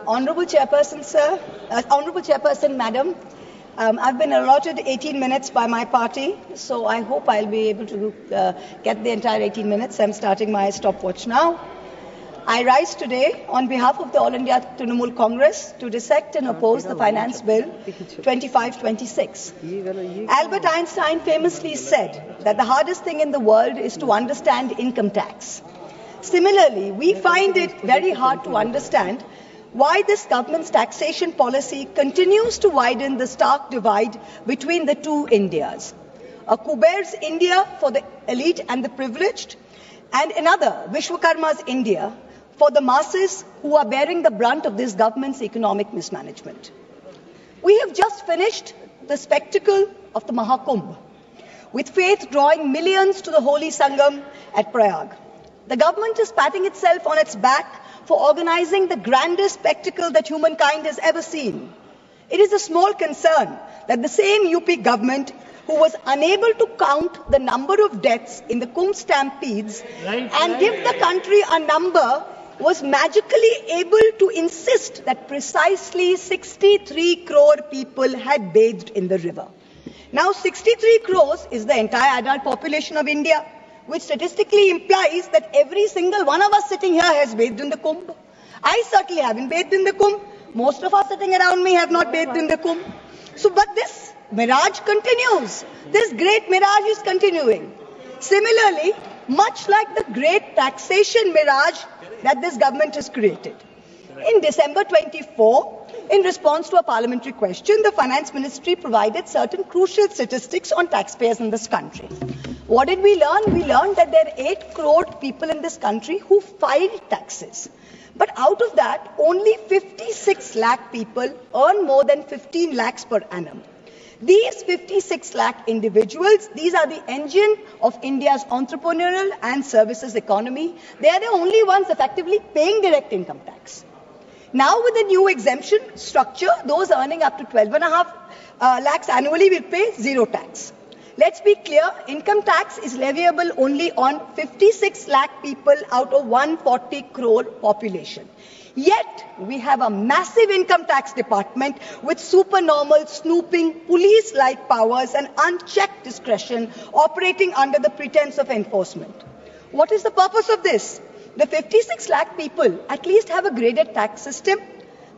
Honourable Chairperson, Madam, I've been allotted 18 minutes by my party, so I hope I'll be able to get the entire 18 minutes. I'm starting my stopwatch now. I rise today on behalf of the All India Trinamool Congress to dissect and oppose the Finance Bill 2526. Albert Einstein famously said that the hardest thing in the world is to understand income tax. Similarly, we find it very hard to understand why this government's taxation policy continues to widen the stark divide between the two Indias. A Kuber's India for the elite and the privileged, and another, Vishwakarma's India, for the masses who are bearing the brunt of this government's economic mismanagement. We have just finished the spectacle of the Mahakumbh, with faith drawing millions to the holy Sangam at Prayag. The government is patting itself on its back for organizing the grandest spectacle that humankind has ever seen. It is a small concern that the same UP government who was unable to count the number of deaths in the Kumbh stampedes and give the country a number was magically able to insist that precisely 63 crore people had bathed in the river. Now 63 crores is the entire adult population of India, which statistically implies that every single one of us sitting here has bathed in the Kumbh. I certainly haven't bathed in the Kumbh. Most of us sitting around me have not bathed in the Kumbh. But this mirage continues. This great mirage is continuing. Similarly, much like the great taxation mirage that this government has created. In December 24, in response to a parliamentary question, the Finance Ministry provided certain crucial statistics on taxpayers in this country. What did we learn? We learned that there are 8 crore people in this country who filed taxes. But out of that, only 56 lakh people earn more than 15 lakhs per annum. These 56 lakh individuals, these are the engine of India's entrepreneurial and services economy. They are the only ones effectively paying direct income tax. Now with the new exemption structure, those earning up to 12.5 lakhs annually will pay zero tax. Let's be clear, income tax is leviable only on 56 lakh people out of 140 crore population. Yet, we have a massive income tax department with supernormal snooping, police-like powers and unchecked discretion operating under the pretense of enforcement. What is the purpose of this? The 56 lakh people at least have a graded tax system,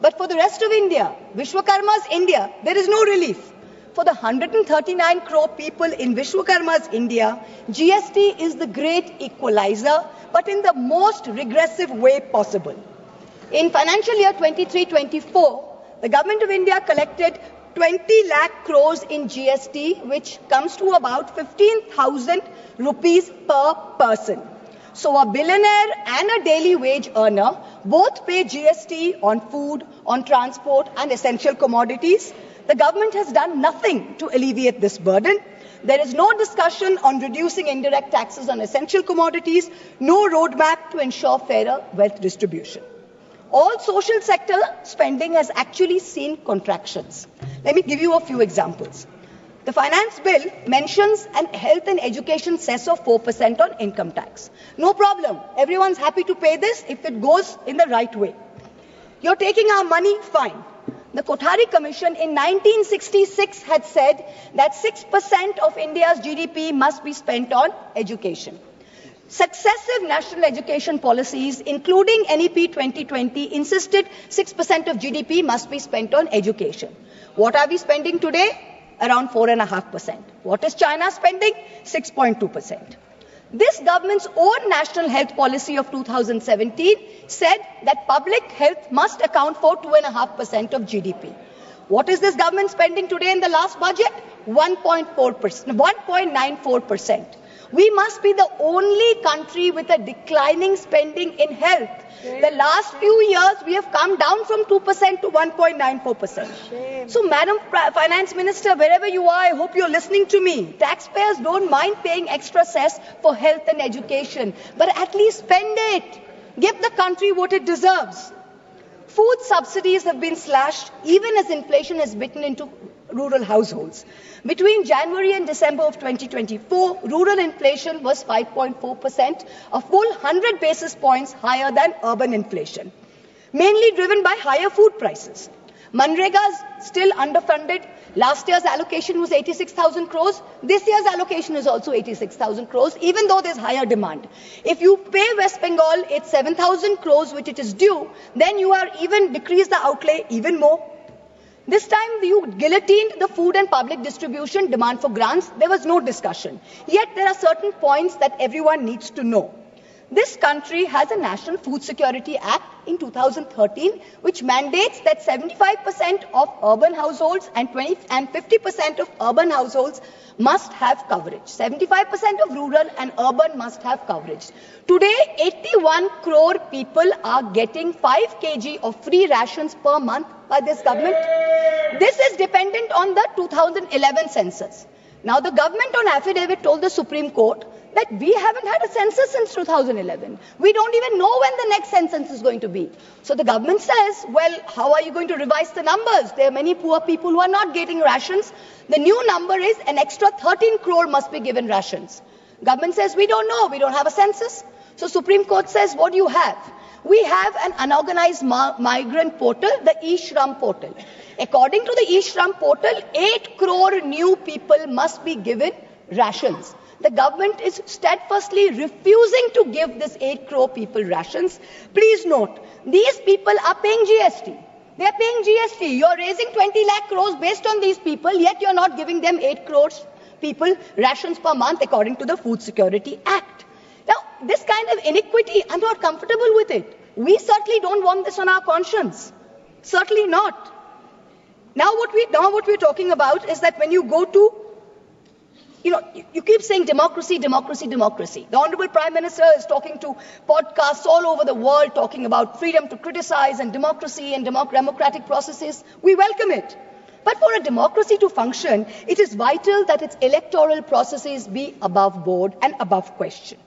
but for the rest of India, Vishwakarma's India, there is no relief. For the 139 crore people in Vishwakarma's India, GST is the great equalizer, but in the most regressive way possible. In financial year 23-24, the Government of India collected 20 lakh crores in GST, which comes to about 15,000 rupees per person. So a billionaire and a daily wage earner both pay GST on food, on transport and essential commodities. The government has done nothing to alleviate this burden. There is no discussion on reducing indirect taxes on essential commodities, no roadmap to ensure fairer wealth distribution. All social sector spending has actually seen contractions. Let me give you a few examples. The finance bill mentions an health and education cess of 4% on income tax. No problem. Everyone's happy to pay this if it goes in the right way. You're taking our money, fine. The Kothari Commission in 1966 had said that 6% of India's GDP must be spent on education. Successive national education policies, including NEP 2020, insisted 6% of GDP must be spent on education. What are we spending today? Around 4.5%. What is China spending? 6.2%. This government's own national health policy of 2017 said that public health must account for 2.5% of GDP. What is this government spending today in the last budget? 1.94%. We must be the only country with a declining spending in health. The last few years, we have come down from 2% to 1.94%. So, Madam Finance Minister, wherever you are, I hope you're listening to me. Taxpayers don't mind paying extra cess for health and education, but at least spend it. Give the country what it deserves. Food subsidies have been slashed even as inflation has bitten into rural households. Between January and December of 2024, rural inflation was 5.4%, a full 100 basis points higher than urban inflation. mainly driven by higher food prices. Manrega is still underfunded. Last year's allocation was 86,000 crores. This year's allocation is also 86,000 crores, even though there's higher demand. If you pay West Bengal its 7,000 crores, which it is due, then you are even decrease the outlay even more. This time you guillotined the food and public distribution demand for grants. There was no discussion. Yet there are certain points that everyone needs to know. This country has a National Food Security Act in 2013, which mandates that 75% of urban households and 50% of urban households must have coverage. 75% of rural and urban must have coverage. Today, 81 crore people are getting 5 kg of free rations per month by this government. This is dependent on the 2011 census. Now, the government on affidavit told the Supreme Court that we haven't had a census since 2011. We don't even know when the next census is going to be. So the government says, well, how are you going to revise the numbers? There are many poor people who are not getting rations. The new number is an extra 13 crore must be given rations. Government says, we don't know. We don't have a census. So Supreme Court says, what do you have? We have an unorganized migrant portal, the e-Shram portal. According to the e-Shram portal, 8 crore new people must be given rations. The government is steadfastly refusing to give this 8 crore people rations. Please note, these people are paying GST. They are paying GST. You're raising 20 lakh crores based on these people, yet you're not giving them 8 crores people rations per month according to the Food Security Act. Now, this kind of iniquity, I'm not comfortable with it. We certainly don't want this on our conscience. Certainly not. Now what we're talking about is that when you go to you keep saying democracy, democracy, democracy. The Honorable Prime Minister is talking to podcasts all over the world talking about freedom to criticize and democracy and democratic processes. We welcome it. But for a democracy to function, it is vital that its electoral processes be above board and above question.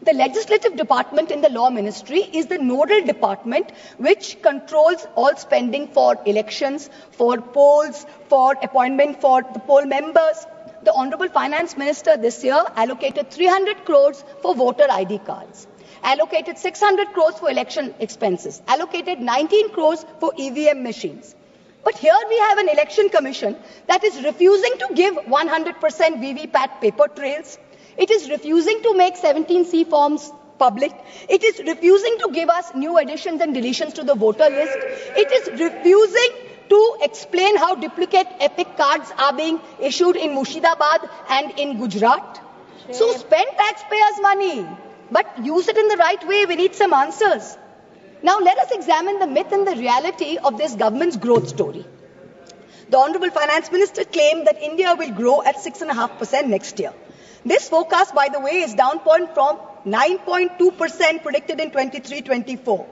The legislative department in the law ministry is the nodal department which controls all spending for elections, for polls, for appointment for the poll members. The Honorable Finance Minister this year allocated 300 crores for voter ID cards, allocated 600 crores for election expenses, allocated 19 crores for EVM machines. But here we have an election commission that is refusing to give 100% VVPAT paper trails. It is refusing to make 17C forms public. It is refusing to give us new additions and deletions to the voter list. It is refusing to explain how duplicate epic cards are being issued in Murshidabad and in Gujarat. So spend taxpayers' money, but use it in the right way. We need some answers. Now let us examine the myth and the reality of this government's growth story. The Honorable Finance Minister claimed that India will grow at 6.5% next year. This forecast, by the way, is down from 9.2% predicted in 23-24.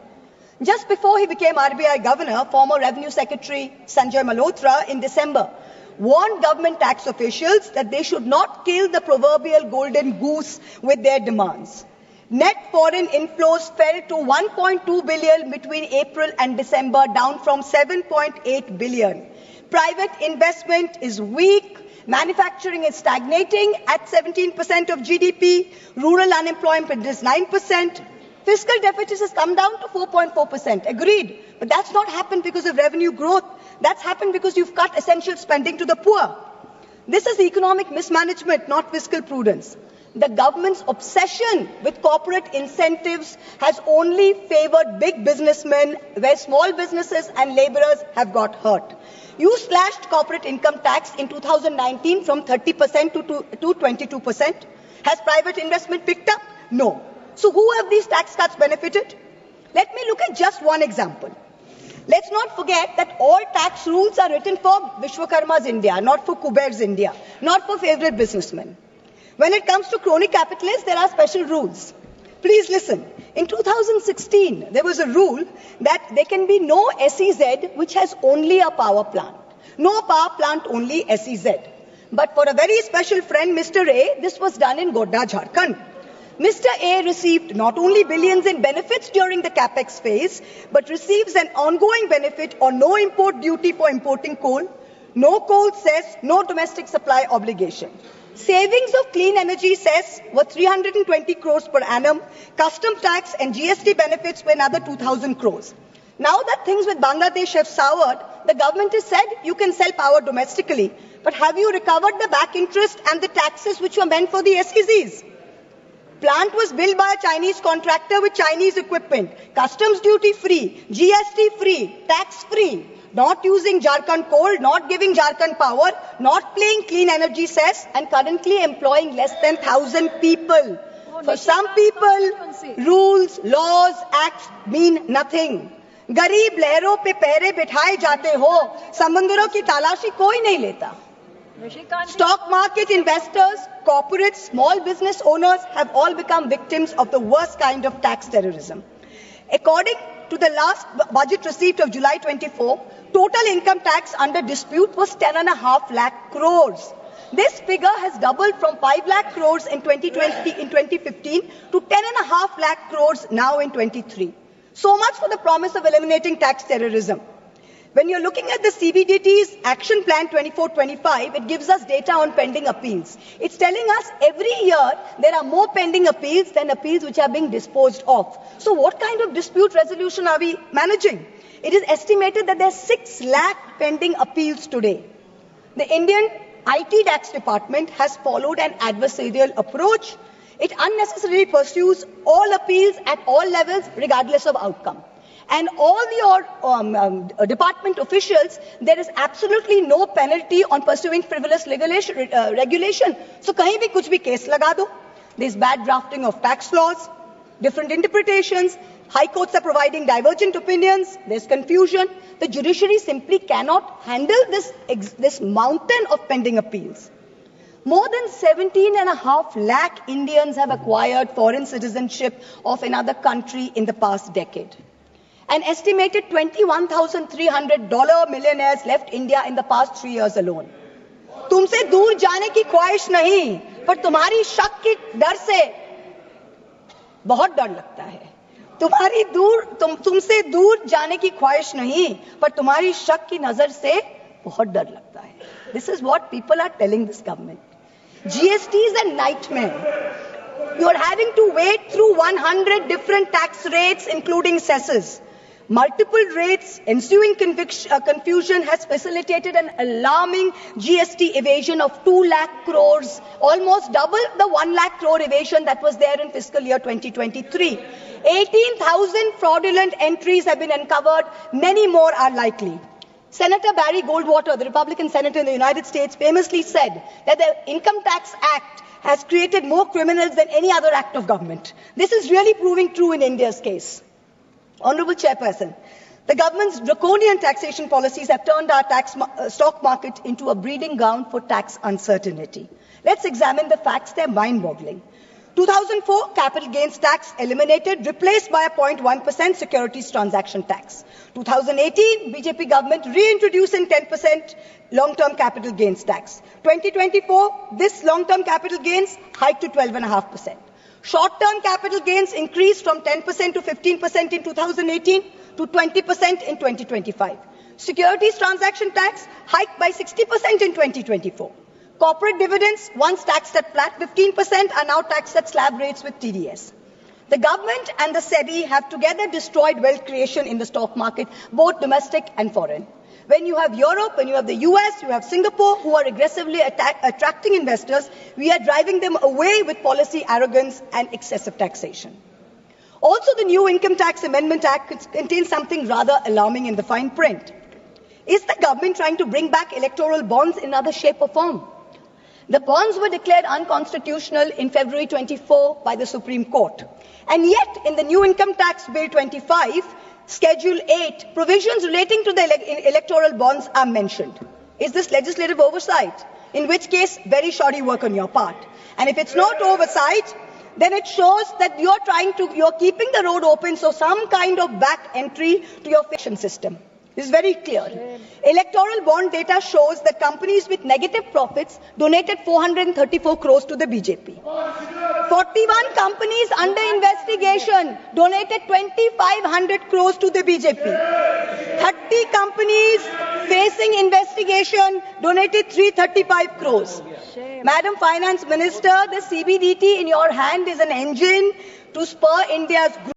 Just before he became RBI governor, former Revenue Secretary Sanjay Malhotra in December warned government tax officials that they should not kill the proverbial golden goose with their demands. Net foreign inflows fell to 1.2 billion between April and December, down from 7.8 billion. Private investment is weak. Manufacturing is stagnating at 17% of GDP. Rural unemployment is 9%. Fiscal deficit has come down to 4.4%. Agreed. But that's not happened because of revenue growth. That's happened because you've cut essential spending to the poor. This is economic mismanagement, not fiscal prudence. The government's obsession with corporate incentives has only favored big businessmen, where small businesses and laborers have got hurt. You slashed corporate income tax in 2019 from 30% to 22%. Has private investment picked up? No. So who have these tax cuts benefited? Let me look at just one example. Let's not forget that all tax rules are written for Vishwakarma's India, not for Kuber's India, not for favorite businessmen. When it comes to crony capitalists, there are special rules. Please listen. In 2016, there was a rule that there can be no SEZ which has only a power plant. No power plant, only SEZ. But for a very special friend, Mr. A, this was done in Godda, Jharkhand. Mr. A received not only billions in benefits during the capex phase, but receives an ongoing benefit on no import duty for importing coal, no coal cess, no domestic supply obligation. Savings of clean energy cess were 320 crores per annum. Custom tax and GST benefits were another 2,000 crores. Now that things with Bangladesh have soured, the government has said you can sell power domestically. But have you recovered the back interest and the taxes which were meant for the SEZs? Plant was built by a Chinese contractor with Chinese equipment, customs duty free, GST free, tax free, not using Jharkhand coal, not giving Jharkhand power, not paying clean energy cess, and currently employing less than 1,000 people. For some people, rules, laws, acts mean nothing. गरीब लहरों पे पैरे बिठाए जाते हो, समंदरों की तलाशी कोई नहीं लेता. Stock market investors, corporates, small business owners have all become victims of the worst kind of tax terrorism. According to the last budget receipt of July 24, total income tax under dispute was 10.5 lakh crores. This figure has doubled from 5 lakh crores in 2015 to 10.5 lakh crores now in 23. So much for the promise of eliminating tax terrorism. When you're looking at the CBDT's Action Plan 24-25, it gives us data on pending appeals. It's telling us every year there are more pending appeals than appeals which are being disposed of. So what kind of dispute resolution are we managing? It is estimated that there are 6 lakh pending appeals today. The Indian IT tax department has followed an adversarial approach. It unnecessarily pursues all appeals at all levels, regardless of outcome. And all your department officials, there is absolutely no penalty on pursuing frivolous regulation. So kahin bhi kuch bhi case laga do. There's bad drafting of tax laws, different interpretations. High courts are providing divergent opinions. There's confusion. The judiciary simply cannot handle this mountain of pending appeals. More than 17.5 lakh Indians have acquired foreign citizenship of another country in the past decade. An estimated $21,300 millionaires left India in the past 3 years alone. तुमसे दूर जाने की ख्वाहिश नहीं, पर तुम्हारी शक की डर से बहुत डर लगता है. तुमसे दूर जाने की ख्वाहिश नहीं, पर तुम्हारी शक की नजर से बहुत डर लगता है. This is what people are telling this government. GST is a nightmare. You are having to wade through 100 different tax rates, including cesses. Multiple rates, ensuing confusion has facilitated an alarming GST evasion of 2 lakh crores, almost double the 1 lakh crore evasion that was there in fiscal year 2023. 18,000 fraudulent entries have been uncovered. Many more are likely. Senator Barry Goldwater, the Republican senator in the United States, famously said that the Income Tax Act has created more criminals than any other act of government. This is really proving true in India's case. Honorable Chairperson, the government's draconian taxation policies have turned our stock market into a breeding ground for tax uncertainty. Let's examine the facts. They're mind-boggling. 2004, capital gains tax eliminated, replaced by a 0.1% securities transaction tax. 2018, BJP government reintroducing 10% long-term capital gains tax. 2024, this long-term capital gains hiked to 12.5%. Short-term capital gains increased from 10% to 15% in 2018 to 20% in 2025. Securities transaction tax hiked by 60% in 2024. Corporate dividends, once taxed at flat 15%, are now taxed at slab rates with TDS. The government and the SEBI have together destroyed wealth creation in the stock market, both domestic and foreign. When you have Europe, when you have the US, you have Singapore, who are aggressively attracting investors, we are driving them away with policy arrogance and excessive taxation. Also, the new Income Tax Amendment Act contains something rather alarming in the fine print. Is the government trying to bring back electoral bonds in another shape or form? The bonds were declared unconstitutional in February 24 by the Supreme Court. And yet, in the new Income Tax Bill 25, Schedule 8, provisions relating to the electoral bonds are mentioned. Is this legislative oversight? In which case, very shoddy work on your part. And if it's not oversight, then it shows that you're keeping the road open so some kind of back entry to your fiction system. This is very clear. Electoral bond data shows that companies with negative profits donated 434 crores to the BJP. 41 companies under investigation donated 2,500 crores to the BJP. 30 companies facing investigation donated 335 crores. Madam Finance Minister, the CBDT in your hand is an engine to spur India's growth.